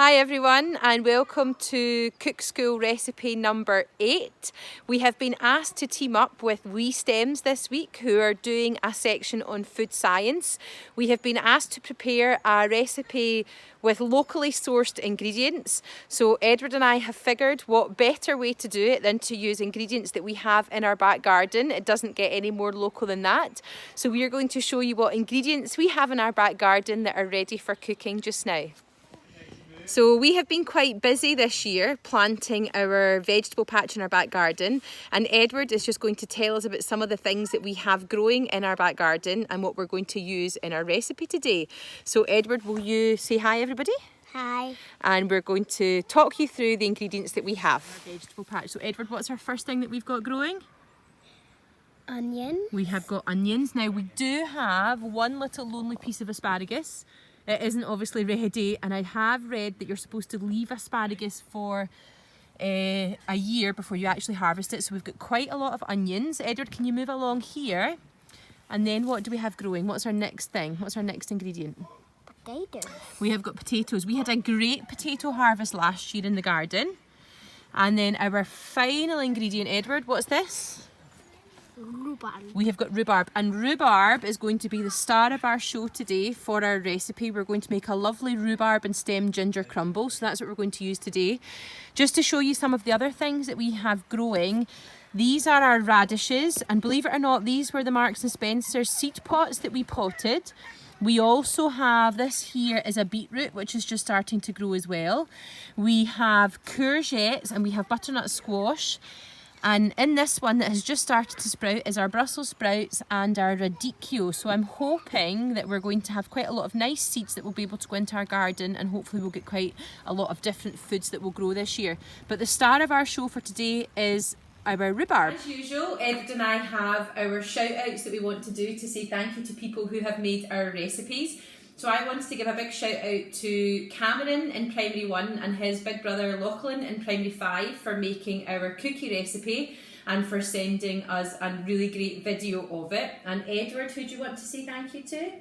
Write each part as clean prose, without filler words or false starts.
Hi everyone and welcome to Cook School recipe number 8. We have been asked to team up with We Stems this week who are doing a section on food science. We have been asked to prepare a recipe with locally sourced ingredients. So Edward and I have figured what better way to do it than to use ingredients that we have in our back garden. It doesn't get any more local than that. So we are going to show you what ingredients we have in our back garden that are ready for cooking just now. So we have been quite busy this year planting our vegetable patch in our back garden, and Edward is just going to tell us about some of the things that we have growing in our back garden and what we're going to use in our recipe today. So Edward, will you say hi everybody? Hi. And we're going to talk you through the ingredients that we have in our vegetable patch. So Edward, what's our first thing that we've got growing? Onions. We have got onions. Now we do have one little lonely piece of asparagus. It isn't obviously ready, and I have read that you're supposed to leave asparagus for a year before you actually harvest it. So we've got quite a lot of onions. Edward, can you move along here? And then what do we have growing? What's our next thing? What's our next ingredient? Potatoes. We have got potatoes. We had a great potato harvest last year in the garden. And then our final ingredient, Edward, what's this? Rhubarb. We have got rhubarb, and rhubarb is going to be the star of our show today for our recipe. We're going to make a lovely rhubarb and stem ginger crumble, so that's what we're going to use today. Just to show you some of the other things that we have growing, these are our radishes, and believe it or not, these were the Marks and Spencer seed pots that we potted. We also have, this here is a beetroot, which is just starting to grow as well. We have courgettes and we have butternut squash. And in this one that has just started to sprout is our Brussels sprouts and our radicchio. So I'm hoping that we're going to have quite a lot of nice seeds that we'll be able to go into our garden, and hopefully we'll get quite a lot of different foods that will grow this year. But the star of our show for today is our rhubarb. As usual, Edward and I have our shout outs that we want to do to say thank you to people who have made our recipes. So I wanted to give a big shout out to Cameron in Primary 1 and his big brother Lachlan in Primary 5 for making our cookie recipe and for sending us a really great video of it. And Edward, who do you want to say thank you to?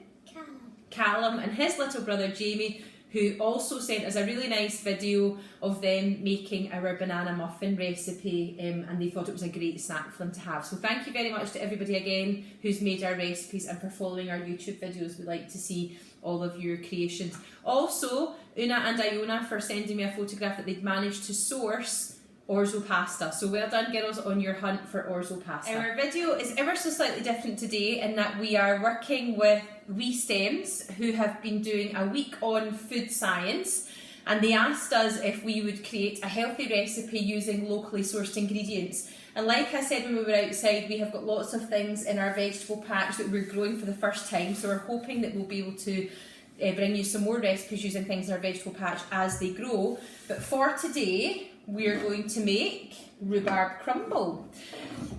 Callum and his little brother Jamie, who also sent us a really nice video of them making our banana muffin recipe, and they thought it was a great snack for them to have. So thank you very much to everybody again who's made our recipes and for following our YouTube videos. We like to see all of your creations. Also, Una and Iona for sending me a photograph that they'd managed to source orzo pasta. So well done girls on your hunt for orzo pasta. Our video is ever so slightly different today in that we are working with We Stems, who have been doing a week on food science, and they asked us if we would create a healthy recipe using locally sourced ingredients. And like I said when we were outside, we have got lots of things in our vegetable patch that we're growing for the first time, so we're hoping that we'll be able to bring you some more recipes using things in our vegetable patch as they grow. But for today, we're going to make rhubarb crumble.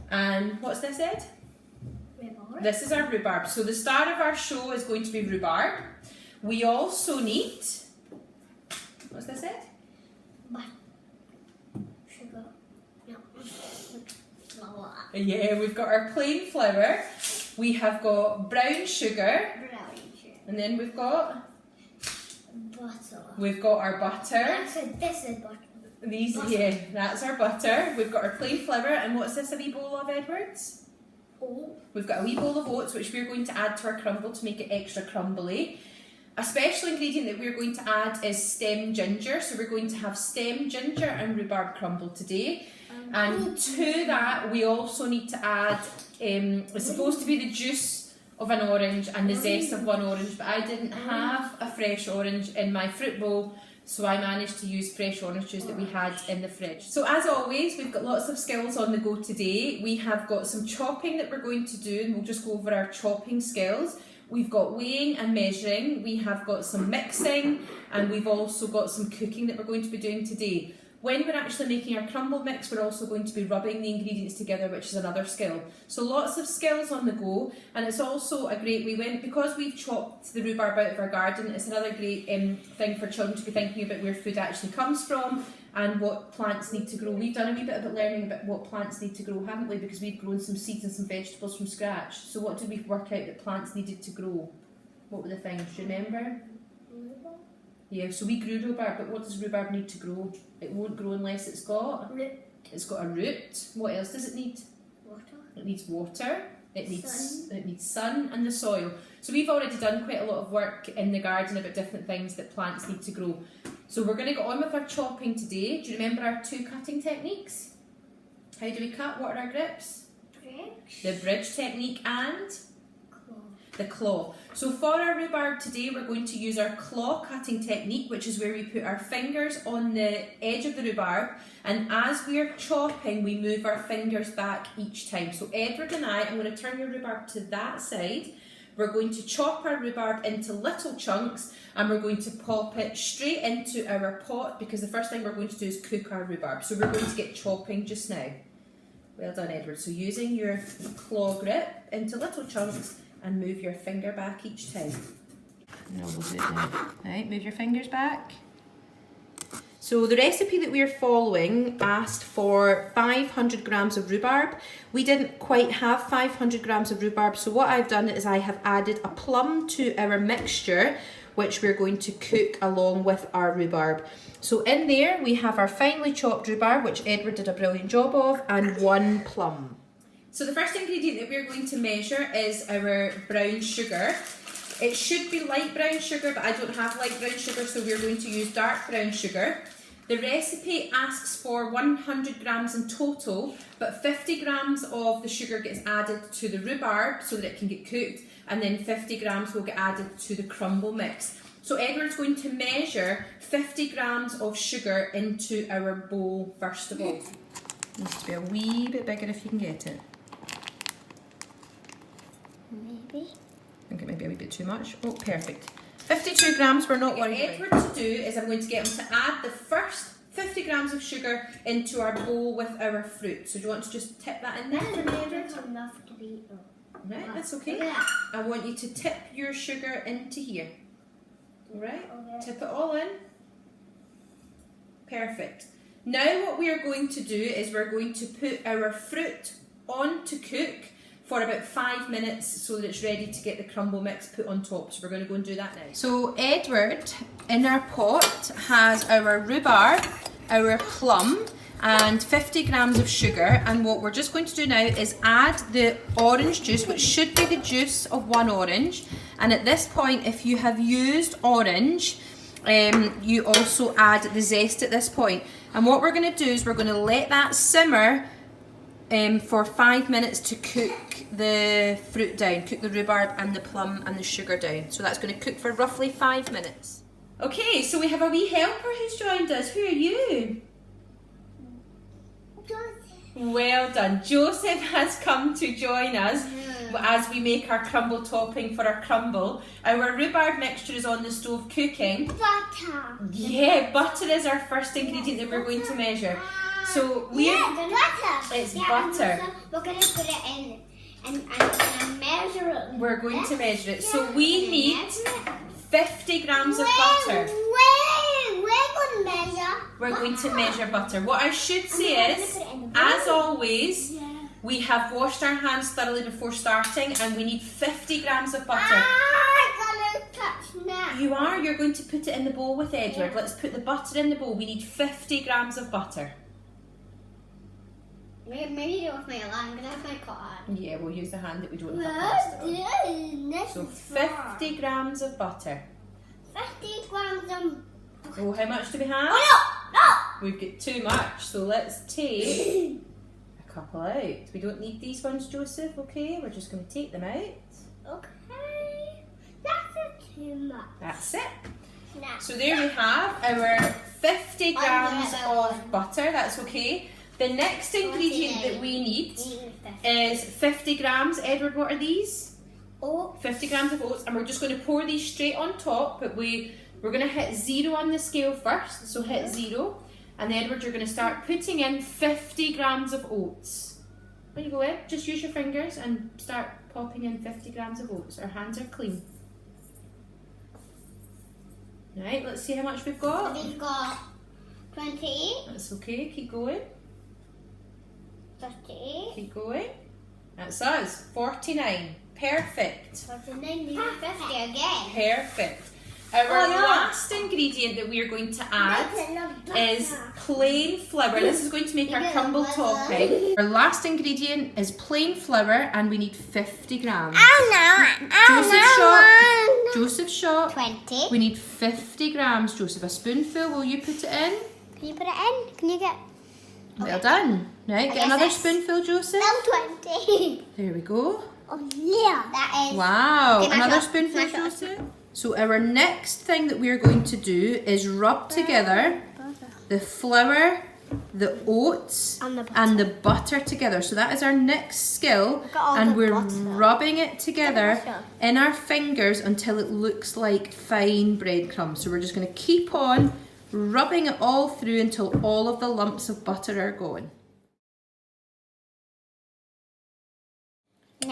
And what's this, Ed? Rhubarb. This is our rhubarb. So the star of our show is going to be rhubarb. We also need, what's this, Ed? Sugar. No. Flour. Yeah, we've got our plain flour. We have got brown sugar. Brown sugar. And then we've got Butter. our butter. This is butter. These, Butter. yeah, that's our butter. We've got our plain flour, and what's this, a wee bowl of, Edwards? Oh. We've got a wee bowl of oats, which we're going to add to our crumble to make it extra crumbly. A special ingredient that we're going to add is stem ginger, so we're going to have stem ginger and rhubarb crumble today. And to that, we also need to add, it's supposed to be the juice of an orange and the zest of one orange, but I didn't have a fresh orange in my fruit bowl, so I managed to use fresh oranges that we had in the fridge. So as always, we've got lots of skills on the go today. We have got some chopping that we're going to do, and we'll just go over our chopping skills. We've got weighing and measuring, we have got some mixing, and we've also got some cooking that we're going to be doing today. When we're actually making our crumble mix, we're also going to be rubbing the ingredients together, which is another skill. So lots of skills on the go, and it's also a great way, because we've chopped the rhubarb out of our garden, it's another great thing for children to be thinking about where food actually comes from and what plants need to grow. We've done a wee bit about learning about what plants need to grow, haven't we? Because we've grown some seeds and some vegetables from scratch. So what did we work out that plants needed to grow? What were the things? Do you remember? Yeah, so we grew rhubarb, but what does rhubarb need to grow? It won't grow unless it's got Root. It's got a root. What else does it need? Water. It needs water. It Sun. needs sun and the soil. So we've already done quite a lot of work in the garden about different things that plants need to grow. So we're going to get on with our chopping today. Do you remember our 2 cutting techniques? How do we cut? What are our grips? Bridge. The bridge technique and Claw. the claw. So for our rhubarb today, we're going to use our claw cutting technique, which is where we put our fingers on the edge of the rhubarb, and as we are chopping, we move our fingers back each time. So Edward and I'm going to turn your rhubarb to that side. We're going to chop our rhubarb into little chunks, and we're going to pop it straight into our pot, because the first thing we're going to do is cook our rhubarb. So we're going to get chopping just now. Well done, Edward. So using your claw grip into little chunks and move your finger back each time. No, we'll do it now. Right, move your fingers back. So the recipe that we're following asked for 500 grams of rhubarb. We didn't quite have 500 grams of rhubarb, so what I've done is I have added a plum to our mixture, which we're going to cook along with our rhubarb. So in there we have our finely chopped rhubarb, which Edward did a brilliant job of, and 1 plum. So the first ingredient that we're going to measure is our brown sugar. It should be light brown sugar, but I don't have light brown sugar, so we're going to use dark brown sugar. The recipe asks for 100 grams in total, but 50 grams of the sugar gets added to the rhubarb so that it can get cooked, and then 50 grams will get added to the crumble mix. So Edward's going to measure 50 grams of sugar into our bowl first of all. It needs to be a wee bit bigger if you can get it. Maybe. I think it might be a wee bit too much. Oh, perfect. 52 grams, we're not worried. What Edward to do is I'm going to get him to add the first 50 grams of sugar into our bowl with our fruit. So do you want to just tip that in there for me, Edward? That's enough to be. Right, that's okay. Yeah. I want you to tip your sugar into here. Alright, Okay. tip it all in. Perfect. Now what we are going to do is we're going to put our fruit on to cook for about 5 minutes so that it's ready to get the crumble mix put on top. So we're going to go and do that now. So Edward, in our pot, has our rhubarb, our plum, and 50 grams of sugar, and what we're just going to do now is add the orange juice, which should be the juice of 1 orange, and at this point if you have used orange, you also add the zest at this point. And what we're going to do is we're going to let that simmer for 5 minutes to cook the fruit down, cook the rhubarb and the plum and the sugar down. So that's going to cook for roughly 5 minutes. Okay, so we have a wee helper who's joined us. Who are you? Well done. Joseph has come to join us as we make our crumble topping for our crumble. Our rhubarb mixture is on the stove cooking. Butter. Yeah, butter is our first ingredient that we're going to measure. So we're... Yeah, the butter. It's butter. So we're going to put it in and measure it. We're going to measure it. So we need 50 grams of butter. We're going to measure. We're going to measure butter. What I should say is, as always, we have washed our hands thoroughly before starting, and we need 50 grams of butter. I'm going to touch now. You are? You're going to put it in the bowl with Edward. Yeah. Let's put the butter in the bowl. We need 50 grams of butter. Maybe do it with my hand, because that's my card. Yeah, we'll use the hand that we don't have plastic on. So 50 grams of butter. 50 grams of... Oh, how much do we have? Oh no! We've got too much, so let's take a couple out. We don't need these ones, Joseph, okay? We're just going to take them out. Okay. That's too much. That's it. No. So there we have our 50 grams of butter, that's okay. The next ingredient that we need is 50 grams. Edward, what are these? Oats. 50 grams of oats, and we're just going to pour these straight on top, but we're going to hit 0 on the scale first, so hit 0, and Edward, you're going to start putting in 50 grams of oats. There you go, Ed, just use your fingers and start popping in 50 grams of oats. Our hands are clean. Right, let's see how much we've got. We've got 28. That's okay, keep going. 30. Keep going. That's us, 49. Perfect. 49, 50 again. Perfect. Our last ingredient that we are going to add is plain flour. This is going to make our crumble topping. Our last ingredient is plain flour, and we need 50 grams. Joseph shot. 20. We need 50 grams. Joseph, a spoonful. Will you put it in? Can you put it in? Can you get? Well done. Right, get another spoonful, Joseph. 20. There we go. Oh yeah. That is. Wow. Okay, Another spoonful, Joseph. So our next thing that we're going to do is rub together the flour, the oats and the butter together. So that is our next skill, and we're rubbing it together in our fingers until it looks like fine breadcrumbs. So we're just going to keep on rubbing it all through until all of the lumps of butter are gone.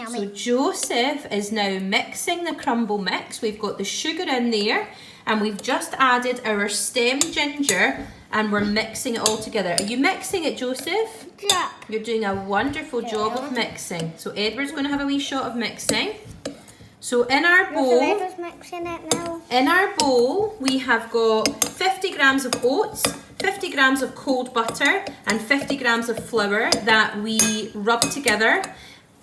So Joseph is now mixing the crumble mix. We've got the sugar in there, and we've just added our stemmed ginger, and we're mixing it all together. Are you mixing it, Joseph? Yeah. You're doing a wonderful job of mixing. So Edward's going to have a wee shot of mixing. So in our bowl, Edward's mixing it now. In our bowl, we have got 50 grams of oats, 50 grams of cold butter, and 50 grams of flour that we rubbed together.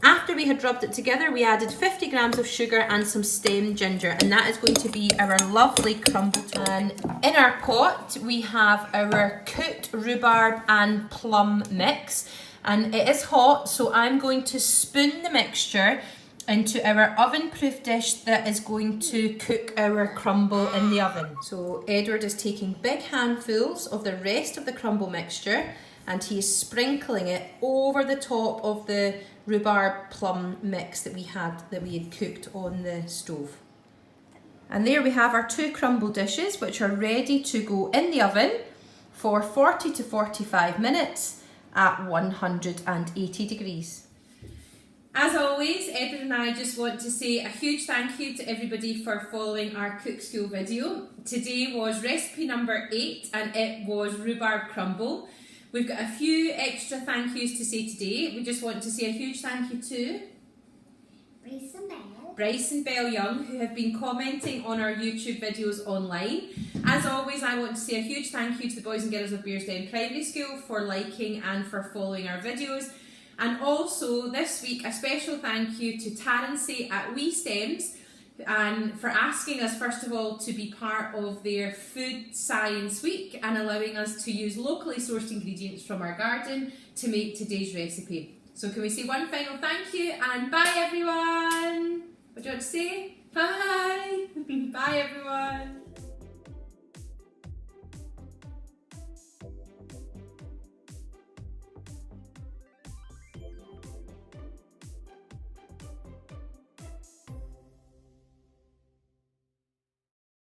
After we had rubbed it together, we added 50 grams of sugar and some stemmed ginger, and that is going to be our lovely crumble. And in our pot, we have our cooked rhubarb and plum mix, and it is hot, so I'm going to spoon the mixture into our oven-proof dish that is going to cook our crumble in the oven. So Edward is taking big handfuls of the rest of the crumble mixture, and he is sprinkling it over the top of the rhubarb plum mix that we had cooked on the stove. And there we have our 2 crumble dishes, which are ready to go in the oven for 40 to 45 minutes at 180 degrees. As always, Edward and I just want to say a huge thank you to everybody for following our Cook School video. Today was recipe number 8, and it was rhubarb crumble. We've got a few extra thank yous to say today. We just want to say a huge thank you to Bryce and Belle Young, who have been commenting on our YouTube videos online. As always, I want to say a huge thank you to the boys and girls of Bearsden Primary School for liking and for following our videos. And also this week, a special thank you to Tarancy at Wee Stems, and for asking us first of all to be part of their Food Science Week and allowing us to use locally sourced ingredients from our garden to make today's recipe. So can we say one final thank you and bye everyone? What do you want to say? Bye! Bye everyone!